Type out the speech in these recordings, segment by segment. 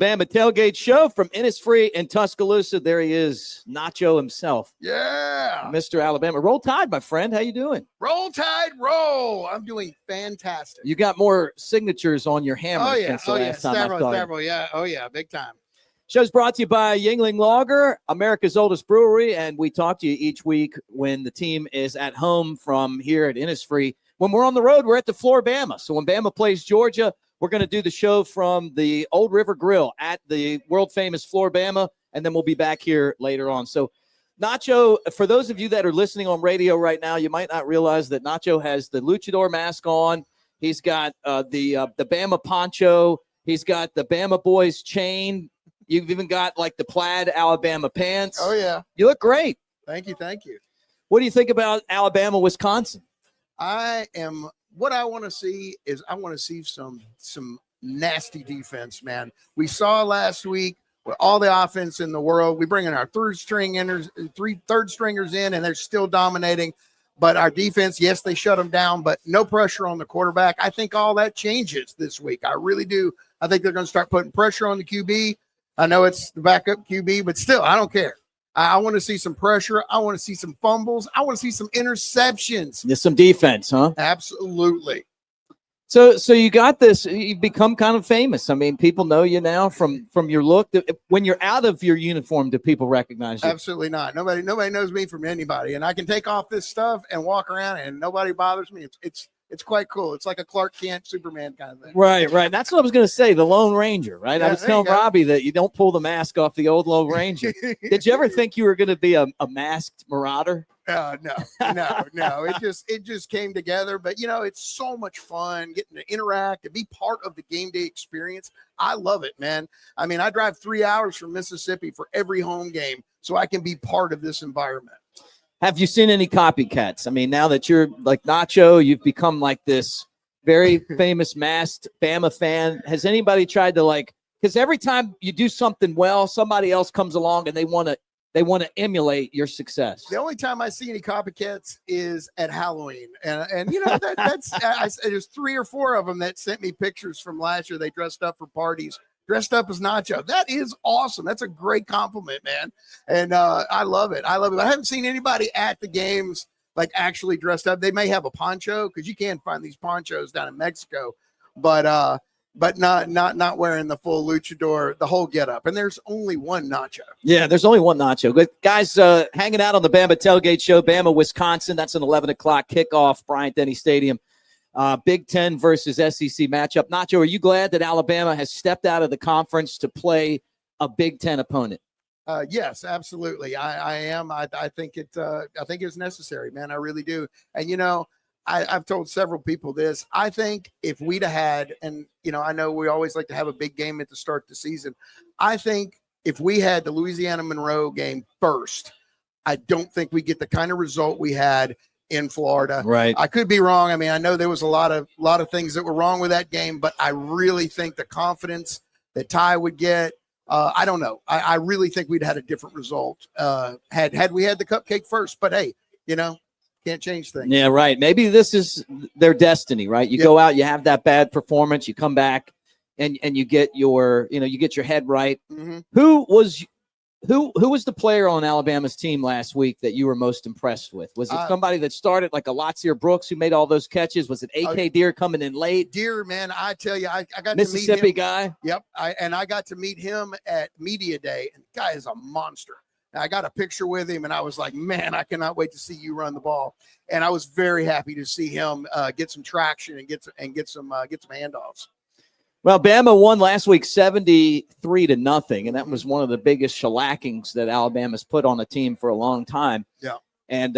Bama Tailgate Show from Innisfree in Tuscaloosa. There he is, Nacho himself. Yeah. Mr. Alabama. Roll Tide, my friend. How you doing? Roll Tide, roll. I'm doing fantastic. You got more signatures on your hammer. Oh, yeah. Since the last time I saw you. Yeah. Oh, yeah. Big time. Show's brought to you by Yingling Lager, America's oldest brewery, and we talk to you each week when the team is at home from here at Innisfree. When we're on the road, we're at the floor Bama. So when Bama plays Georgia, we're going to do the show from the Old River Grill at the world-famous Floor Bama, and then we'll be back here later on. So, Nacho, for those of you that are listening on radio right now, you might not realize that Nacho has the luchador mask on. He's got the Bama poncho. He's got the Bama boys chain. You've even got, like, the plaid Alabama pants. Oh, yeah. You look great. Thank you. Thank you. What do you think about Alabama, Wisconsin? What I want to see is I want to see some nasty defense, man. We saw last week with all the offense in the world. We bring in our third stringers in, and they're still dominating. But our defense, yes, they shut them down, but no pressure on the quarterback. I think all that changes this week. I really do. I think they're going to start putting pressure on the QB. I know it's the backup QB, but still, I don't care. I want to see some pressure. I want to see some fumbles. I want to see some interceptions. There's some defense, huh? Absolutely. So you got this. You've become kind of famous. I mean, people know you now from your look. When you're out of your uniform, do people recognize you? Absolutely not. Nobody knows me from anybody, and I can take off this stuff and walk around, and nobody bothers me. It's quite cool. It's like a Clark Kent Superman kind of thing. Right. That's what I was going to say. The Lone Ranger, right? Yeah, I was telling Robbie that you don't pull the mask off the old Lone Ranger. Did you ever think you were going to be a masked marauder? No. It just came together. But, it's so much fun getting to interact and be part of the game day experience. I love it, man. I mean, I drive 3 hours from Mississippi for every home game so I can be part of this environment. Have you seen any copycats? I mean, now that you're like Nacho, you've become like this very famous masked Bama fan. Has anybody tried to because every time you do something well, somebody else comes along and they want to emulate your success. The only time I see any copycats is at Halloween. And there's 3 or 4 of them that sent me pictures from last year. They dressed up for parties. Dressed up as Nacho. That is awesome. That's a great compliment, man. And I love it. I haven't seen anybody at the games actually dressed up. They may have a poncho because you can find these ponchos down in Mexico, but not wearing the full luchador, the whole getup. And there's only one Nacho. Yeah, there's only one Nacho. Good guys, hanging out on the Bama Tailgate Show, Bama, Wisconsin. That's an 11 o'clock kickoff, Bryant-Denny Stadium. Big Ten versus SEC matchup. Nacho, are you glad that Alabama has stepped out of the conference to play a Big Ten opponent? Yes, absolutely. I am. I think it's necessary, man. I really do. And, I've told several people this. I think if we'd have had, and, I know we always like to have a big game at the start of the season. I think if we had the Louisiana Monroe game first, I don't think we get the kind of result we had in Florida. Right. I could be wrong. I mean, I know there was a lot of things that were wrong with that game, but I really think the confidence that Ty would get, I don't know. I really think we'd had a different result had we had the cupcake first. But hey, can't change things. Yeah, right. Maybe this is their destiny, right? You go out, you have that bad performance, you come back, and you get your head right. Mm-hmm. Who was the player on Alabama's team last week that you were most impressed with? Was it somebody that started like a Latsier Brooks who made all those catches? Was it A.K. Deer coming in late? Deer, man, I tell you, I got Mississippi to meet him. Guy. Yep, I got to meet him at Media Day, and the guy is a monster. I got a picture with him, and I was like, man, I cannot wait to see you run the ball. And I was very happy to see him get some traction and get some handoffs. Well, Bama won last week 73-0, and that was one of the biggest shellackings that Alabama's put on a team for a long time. Yeah. And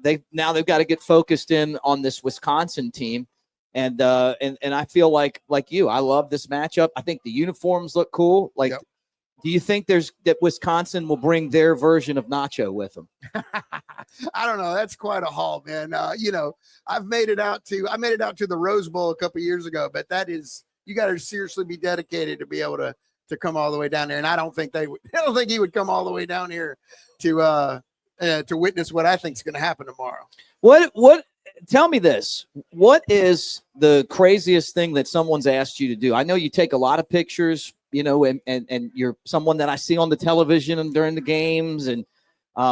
they've got to get focused in on this Wisconsin team. And I feel like you, I love this matchup. I think the uniforms look cool. Do you think that Wisconsin will bring their version of Nacho with them? I don't know. That's quite a haul, man. I made it out to the Rose Bowl a couple years ago, but that is, you got to seriously be dedicated to be able to come all the way down there. And I don't think he would come all the way down here to witness what I think is going to happen tomorrow. What? Tell me this. What is the craziest thing that someone's asked you to do? I know you take a lot of pictures you know, and you're someone that I see on the television and during the games. And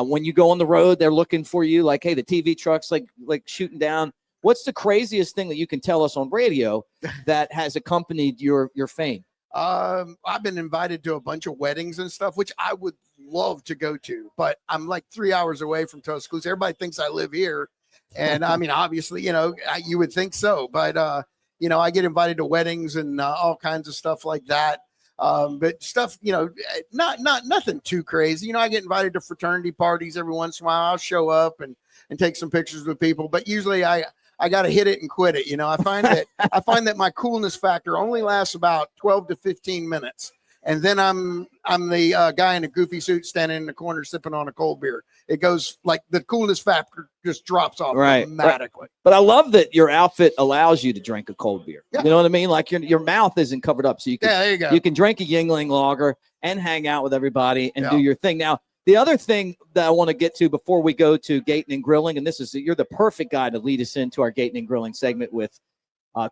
when you go on the road, they're looking for you like, hey, the TV truck's like shooting down. What's the craziest thing that you can tell us on radio that has accompanied your fame? I've been invited to a bunch of weddings and stuff, which I would love to go to, but I'm like 3 hours away from Tuscaloosa. Everybody thinks I live here. And I mean, obviously, you know, you would think so, but, you know, I get invited to weddings and all kinds of stuff like that. But stuff, you know, nothing too crazy. You know, I get invited to fraternity parties every once in a while. I'll show up and take some pictures with people, but usually I got to hit it and quit it. You know, I find that my coolness factor only lasts about 12 to 15 minutes. And then I'm the guy in a goofy suit standing in the corner sipping on a cold beer. It goes like the coolness factor just drops off dramatically. But I love that your outfit allows you to drink a cold beer. Yeah. You know what I mean? Like your mouth isn't covered up, so you can there you go. You can drink a Yingling lager and hang out with everybody and do your thing. Now, the other thing that I want to get to before we go to Gating and Grilling, and this is you're the perfect guy to lead us into our Gating and Grilling segment with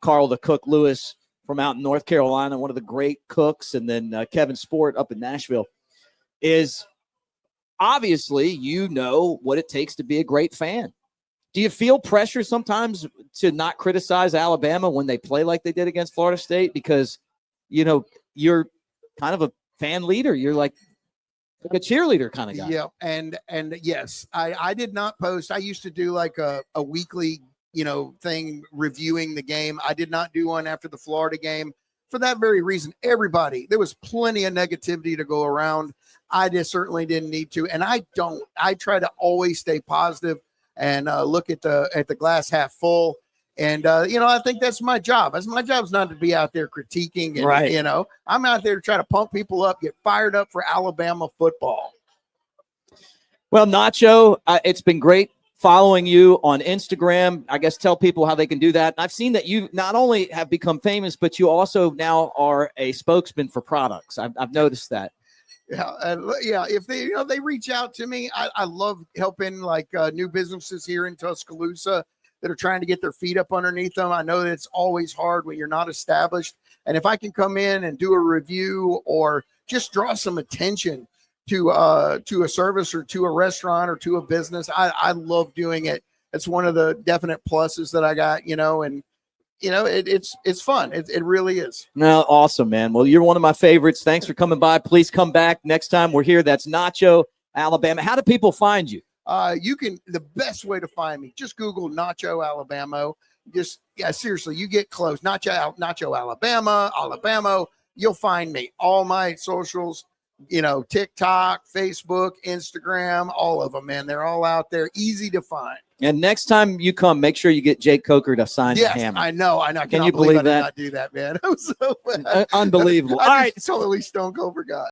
Carl the Cook Lewis from out in North Carolina, one of the great cooks, and then Kevin Sport up in Nashville, is obviously you know what it takes to be a great fan. Do you feel pressure sometimes to not criticize Alabama when they play like they did against Florida State? Because, you know, you're kind of a fan leader. You're like a cheerleader kind of guy. Yeah. And yes, I did not post. I used to do like a weekly, you know, thing reviewing the game. I did not do one after the Florida game for that very reason. There was plenty of negativity to go around. I just certainly didn't need to. And I try to always stay positive and look at the glass half full. And, you know, I think that's my job. My job is not to be out there critiquing. And, you know, I'm out there to try to pump people up, get fired up for Alabama football. Well, Nacho, it's been great following you on Instagram. I guess tell people how they can do that. I've seen that you not only have become famous, but you also now are a spokesman for products. I've noticed that. Yeah. Yeah. If they reach out to me, I love helping like new businesses here in Tuscaloosa that are trying to get their feet up underneath them. I know that it's always hard when you're not established. And if I can come in and do a review or just draw some attention to a service or to a restaurant or to a business, I love doing it. It's one of the definite pluses that I got, you know, and you know, it's fun. It really is. No, awesome, man. Well, you're one of my favorites. Thanks for coming by. Please come back next time we're here. That's Nacho, Alabama. How do people find you? The best way to find me, just Google Nacho Alabama. Seriously, you get close. Nacho Alabama, you'll find me. All my socials, you know, TikTok, Facebook, Instagram, all of them, man. They're all out there, easy to find. And next time you come, make sure you get Jake Coker to sign the hammer. I know. Can you believe that? I did not do that, man. I'm so bad. Unbelievable. All right. Totally Stone Cold forgot.